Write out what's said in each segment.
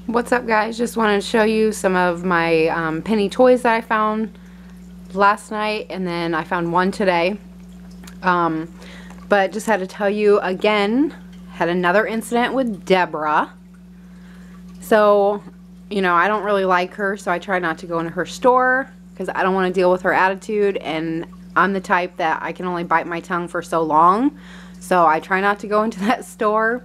What's up, guys? Just wanted to show you some of my penny toys that I found last night, and then I found one today. But just had to tell you again, had another incident with Deborah. So, you know, I don't really like her, so I try not to go into her store because I don't want to deal with her attitude, and I'm the type that I can only bite my tongue for so long. So I try not to go into that store.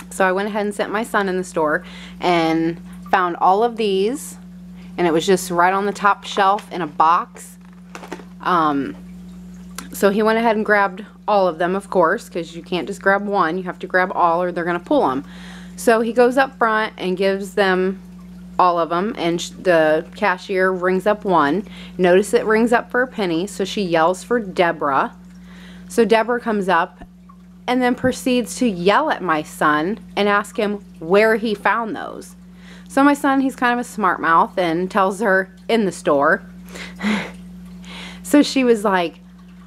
So I went ahead and sent my son in the store and found all of these, and it was just right on the top shelf in a box. So he went ahead and grabbed all of them, of course, because you can't just grab one. You have to grab all or they're going to pull them. So he goes up front and gives them all of them, and the cashier rings up one. Notice it rings up for a penny, so she yells for Deborah. So Deborah comes up and then proceeds to yell at my son and ask him where he found those. So my son, he's kind of a smart mouth, and tells her in the store. So she was like,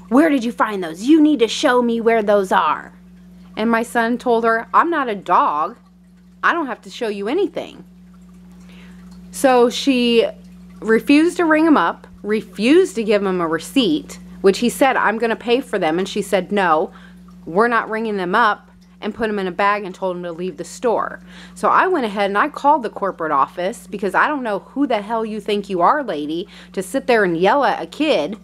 "Where did you find those? You need to show me where those are." And my son told her, "I'm not a dog. I don't have to show you anything." So she refused to ring him up, refused to give him a receipt, which he said, "I'm going to pay for them." And she said, "No, we're not ringing them up," and put them in a bag and told him to leave the store. So I went ahead and I called the corporate office, because I don't know who the hell you think you are, lady, to sit there and yell at a kid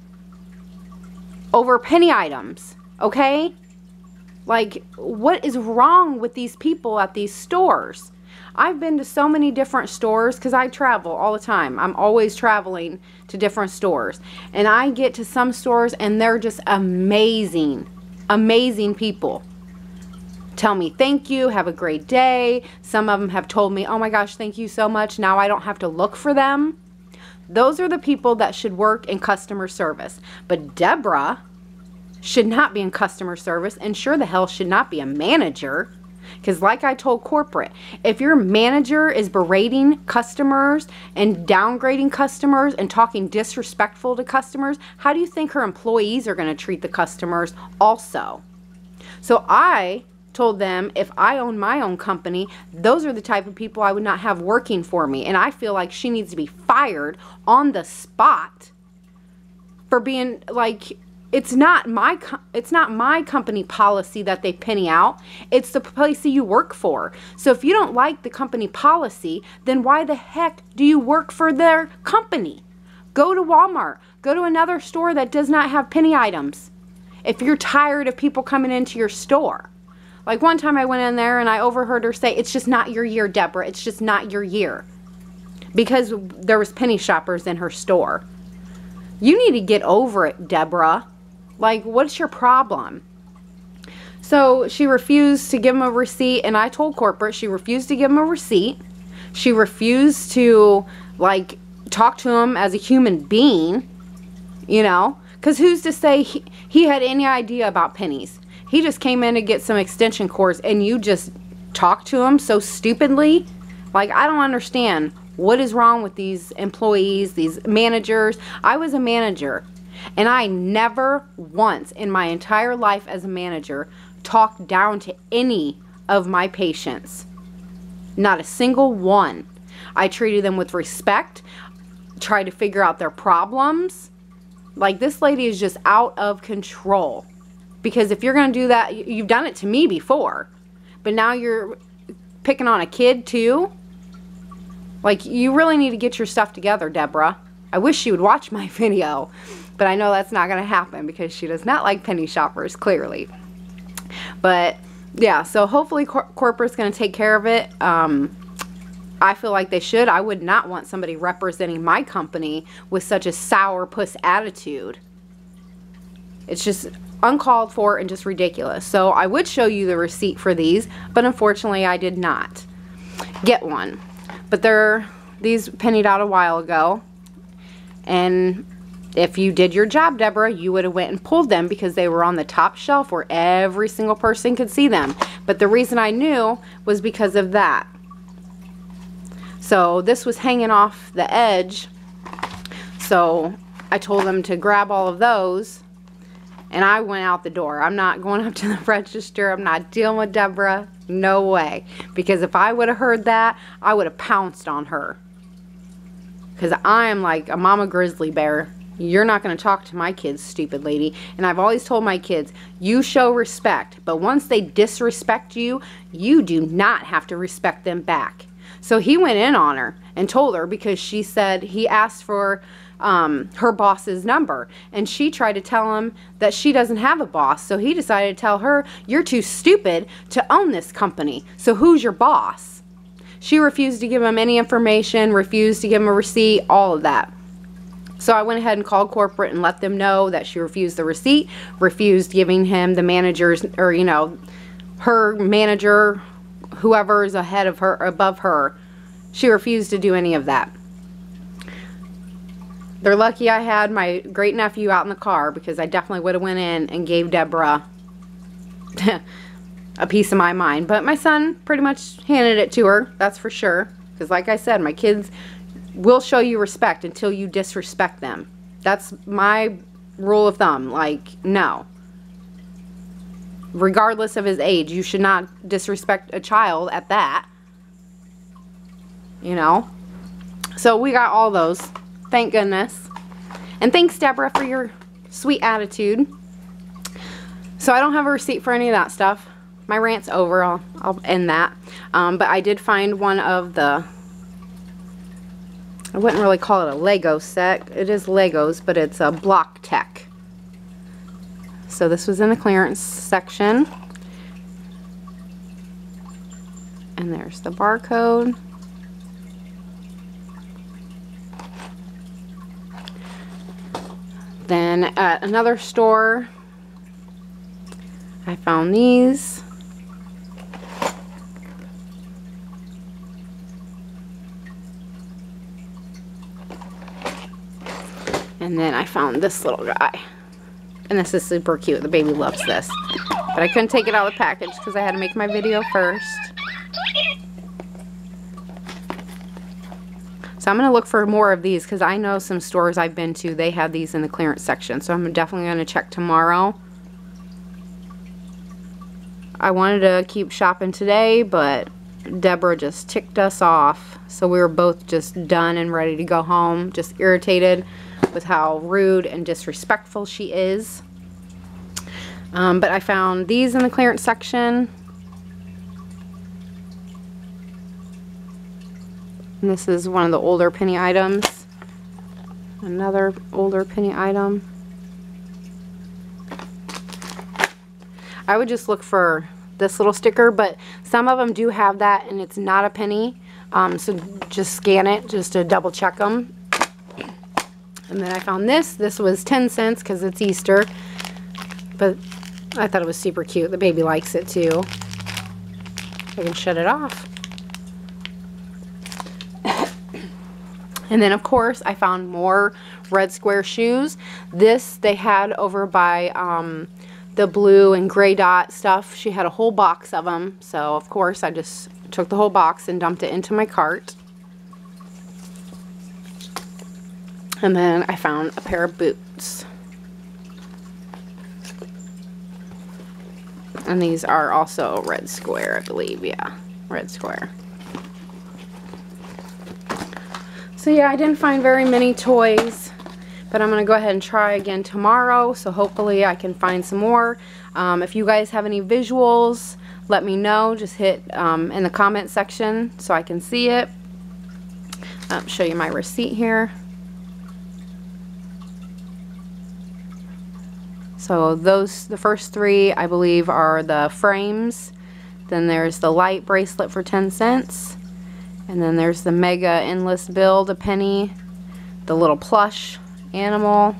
over penny items, okay? Like, what is wrong with these people at these stores? I've been to so many different stores because I travel all the time. I'm always traveling to different stores. And I get to some stores and they're just amazing. Amazing people. Tell me thank you, have a great day. Some of them have told me, "Oh my gosh, thank you so much. Now I don't have to look for them." Those are the people that should work in customer service. But Deborah should not be in customer service, and sure the hell should not be a manager. Because like I told corporate, if your manager is berating customers and downgrading customers and talking disrespectful to customers, how do you think her employees are going to treat the customers also? So I told them, if I own my own company, those are the type of people I would not have working for me. And I feel like she needs to be fired on the spot for being like, it's not my company policy that they penny out. It's the place that you work for. So if you don't like the company policy, then why the heck do you work for their company? Go to Walmart. Go to another store that does not have penny items. If you're tired of people coming into your store. Like one time I went in there and I overheard her say, "It's just not your year, Deborah. It's just not your year." Because there was penny shoppers in her store. You need to get over it, Deborah. Like, what's your problem? So she refused to give him a receipt, and I told corporate she refused to give him a receipt. She refused to, like, talk to him as a human being, you know, because who's to say he had any idea about pennies? He just came in to get some extension cords, and you just talked to him so stupidly. Like, I don't understand what is wrong with these employees, these managers. I was a manager. And I never once in my entire life as a manager talked down to any of my patients. Not a single one. I treated them with respect, tried to figure out their problems. Like, this lady is just out of control. Because if you're going to do that, you've done it to me before. But now you're picking on a kid too? Like, you really need to get your stuff together, Deborah. I wish she would watch my video. But I know that's not going to happen because she does not like penny shoppers, clearly. But, yeah, so hopefully corporate's going to take care of it. I feel like they should. I would not want somebody representing my company with such a sourpuss attitude. It's just uncalled for and just ridiculous. So I would show you the receipt for these, but unfortunately I did not get one. But these pennied out a while ago. And if you did your job, Deborah, you would have went and pulled them because they were on the top shelf where every single person could see them. But the reason I knew was because of that. So this was hanging off the edge. So I told them to grab all of those. And I went out the door. I'm not going up to the register. I'm not dealing with Deborah. No way. Because if I would have heard that, I would have pounced on her. Because I am like a mama grizzly bear. You're not going to talk to my kids, stupid lady. And I've always told my kids, you show respect. But once they disrespect you, you do not have to respect them back. So he went in on her and told her because she said he asked for her boss's number. And she tried to tell him that she doesn't have a boss. So he decided to tell her, you're too stupid to own this company. So who's your boss? She refused to give him any information, refused to give him a receipt, all of that. So I went ahead and called corporate and let them know that she refused the receipt, refused giving him the manager's, or you know, her manager, whoever is ahead of her, above her. She refused to do any of that. They're lucky I had my great nephew out in the car, because I definitely would have went in and gave Deborah a piece of my mind. But my son pretty much handed it to her, that's for sure. Because like I said, my kids will show you respect until you disrespect them. That's my rule of thumb. Like, no. Regardless of his age, you should not disrespect a child at that. You know? So we got all those. Thank goodness. And thanks, Deborah, for your sweet attitude. So I don't have a receipt for any of that stuff. My rant's over. I'll end that. But I did find one of the, I wouldn't really call it a Lego set. It is Legos, but it's a Block Tech. So this was in the clearance section. And there's the barcode. Then at another store, I found these. And then I found this little guy. And this is super cute. The baby loves this. But I couldn't take it out of the package because I had to make my video first. So I'm going to look for more of these because I know some stores I've been to, they have these in the clearance section. So I'm definitely going to check tomorrow. I wanted to keep shopping today, but Deborah just ticked us off. So we were both just done and ready to go home. Just irritated with how rude and disrespectful she is. But I found these in the clearance section. And this is one of the older penny items. Another older penny item. I would just look for this little sticker, but some of them do have that and it's not a penny. So just scan it just to double check them. And then I found this. This was 10 cents because it's Easter. But I thought it was super cute. The baby likes it too. I can shut it off. And then of course I found more Red Square shoes. This they had over by the blue and gray dot stuff. She had a whole box of them. So of course I just took the whole box and dumped it into my cart. And then I found a pair of boots. And these are also Red Square, I believe. Yeah, Red Square. So yeah, I didn't find very many toys, but I'm going to go ahead and try again tomorrow, so hopefully I can find some more. If you guys have any visuals, let me know. Just hit in the comment section so I can see it. Show you my receipt here. So those, the first three, I believe, are the frames. Then there's the light bracelet for 10 cents. And then there's the Mega Endless Build, a penny. The little plush animal,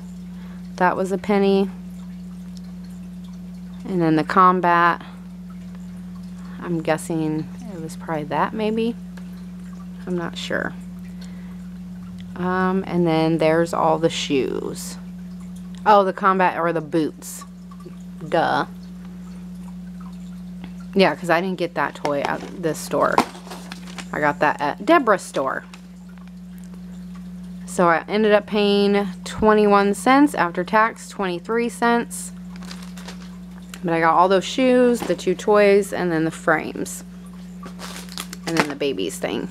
that was a penny. And then the Combat, I'm guessing it was probably that maybe. I'm not sure. And then there's all the shoes. Oh, the Combat or the boots. Duh. Yeah, because I didn't get that toy at this store. I got that at Deborah's store. So I ended up paying 21 cents after tax, 23 cents. But I got all those shoes, the 2 toys, and then the frames. And then the babies thing.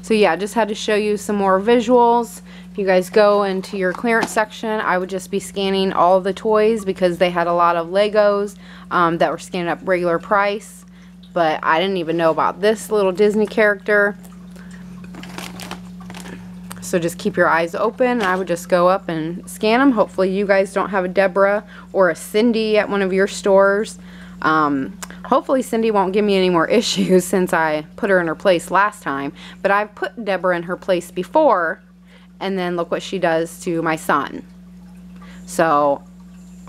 So yeah, just had to show you some more visuals. If you guys go into your clearance section, I would just be scanning all of the toys because they had a lot of Legos that were scanning up regular price. But I didn't even know about this little Disney character. So just keep your eyes open. I would just go up and scan them. Hopefully you guys don't have a Deborah or a Cindy at one of your stores. Hopefully Cindy won't give me any more issues since I put her in her place last time. But I've put Deborah in her place before, and then look what she does to my son. So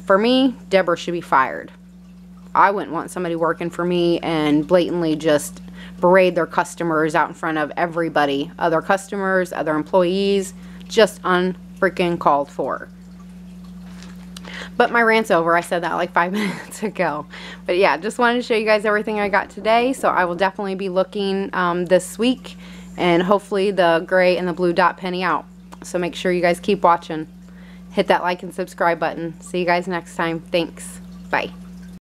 for me, Deborah should be fired. I wouldn't want somebody working for me and blatantly just berate their customers out in front of everybody. Other customers, other employees. Just unfreaking called for. But my rant's over. I said that like 5 minutes ago. But yeah, just wanted to show you guys everything I got today. So I will definitely be looking this week. And hopefully the gray and the blue dot penny out. So make sure you guys keep watching. Hit that like and subscribe button. See you guys next time. Thanks. Bye.